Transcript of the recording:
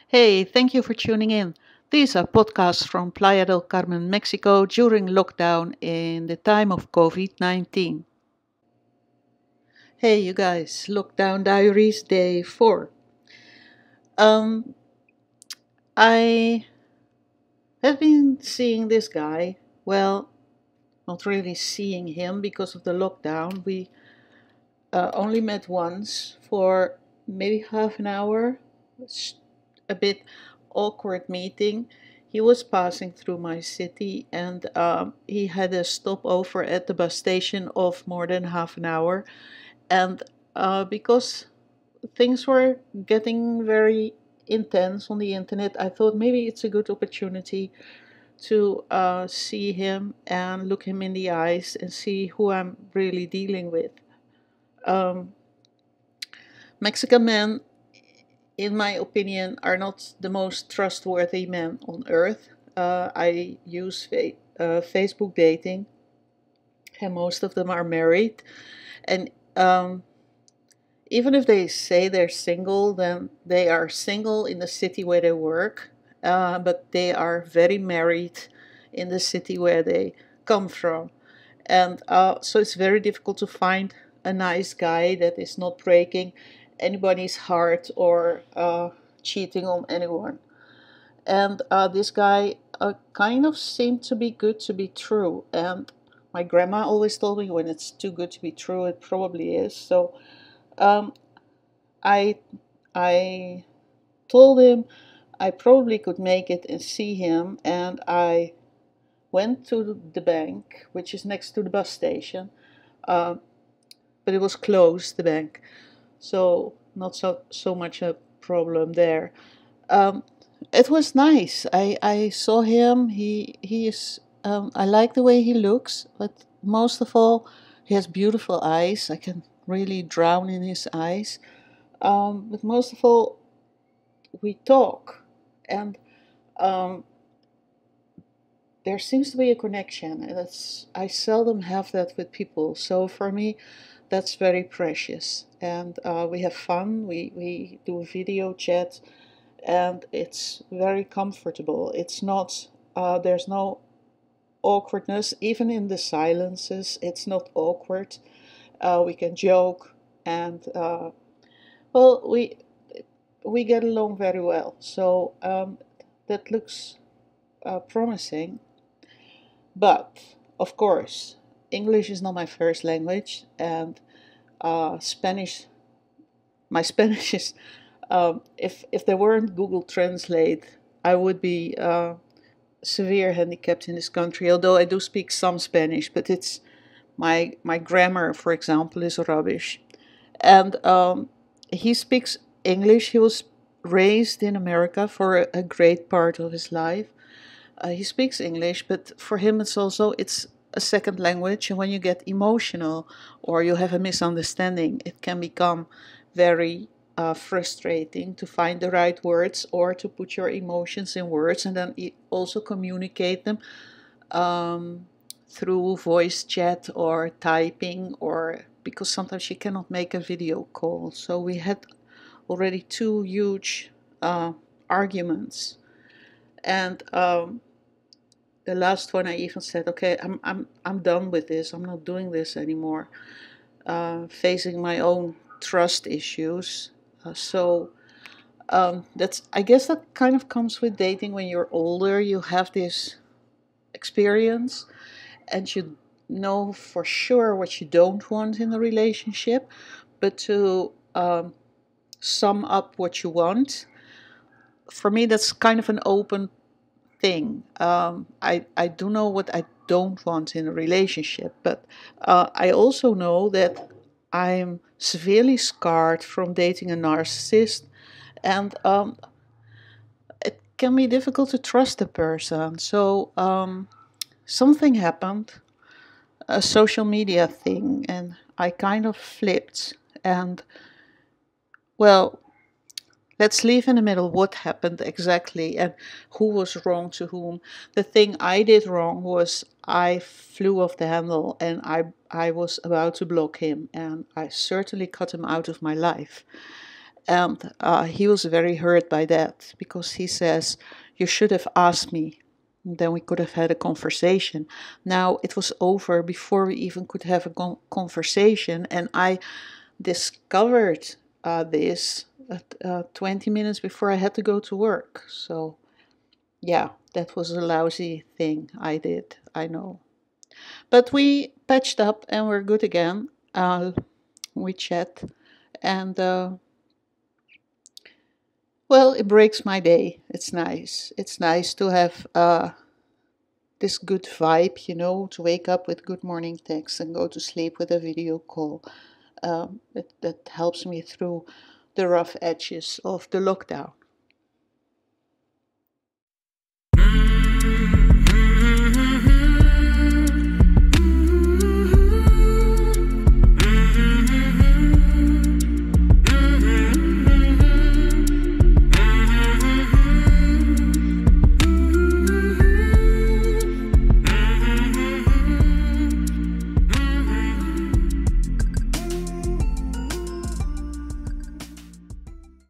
Hey, thank you for tuning in. These are podcasts from Playa del Carmen, Mexico during lockdown in the time of Covid-19. Hey, you guys, Lockdown Diaries Day 4. Um, I have been seeing this guy. Well, not really seeing him because of the lockdown. We only met once for maybe half an hour. It's a bit awkward meeting. He was passing through my city and he had a stopover at the bus station of more than half an hour. And because things were getting very intense on the internet, I thought maybe it's a good opportunity to see him and look him in the eyes and see who I'm really dealing with. Um, Mexican men, in my opinion, are not the most trustworthy men on earth. I use Facebook dating, and most of them are married. And even if they say they're single, then they are single in the city where they work, but they are very married in the city where they come from. And so it's very difficult to find a nice guy that is not breaking anybody's heart or cheating on anyone. And this guy kind of seemed to be good to be true. And my grandma always told me when it's too good to be true, it probably is. So um, I I told him I probably could make it and see him, and I went to the bank, which is next to the bus station, uh, but it was closed, the bank, so not so much a problem there. Um, it was nice. I saw him. He is. I like the way he looks, but most of all, he has beautiful eyes. I can really drown in his eyes. But most of all, we talk, and um, there seems to be a connection, and I seldom have that with people. So for me, that's very precious. And we have fun. We do a video chat, and it's very comfortable. It's not. There's no awkwardness, even in the silences. It's not awkward. We can joke, and well, we get along very well. So that looks promising. But of course, English is not my first language, and Spanish. My Spanish is. If there weren't Google Translate, I would be severe handicapped in this country. Although I do speak some Spanish, but it's my grammar, for example, is rubbish. And he speaks English. He was raised in America for a great part of his life. He speaks English, but for him it's a second language. And when you get emotional or you have a misunderstanding, it can become very frustrating to find the right words or to put your emotions in words and then also communicate them um, through voice chat or typing, or because sometimes you cannot make a video call. So we had already two huge arguments, and the last one I even said, okay, I'm done with this. I'm not doing this anymore. Facing my own trust issues. That's, I guess that kind of comes with dating. When you're older, you have this experience and you know for sure what you don't want in a relationship. But to sum up what you want, for me, that's kind of an open thing. I do know what I don't want in a relationship, but I also know that I'm severely scarred from dating a narcissist, and it can be difficult to trust a person. So something happened, a social media thing, and I kind of flipped. And well, let's leave in the middle what happened exactly and who was wrong to whom. The thing I did wrong was I flew off the handle, and I was about to block him, and I certainly cut him out of my life. And he was very hurt by that, because he says, you should have asked me. Then we could have had a conversation. Now it was over before we even could have a conversation, and I discovered this 20 minutes before I had to go to work. So yeah, that was a lousy thing I did, I know. But we patched up and we're good again. We chat, and well, it breaks my day. It's nice. It's nice to have this good vibe, to wake up with good morning text and go to sleep with a video call. That helps me through the rough edges of the lockdown.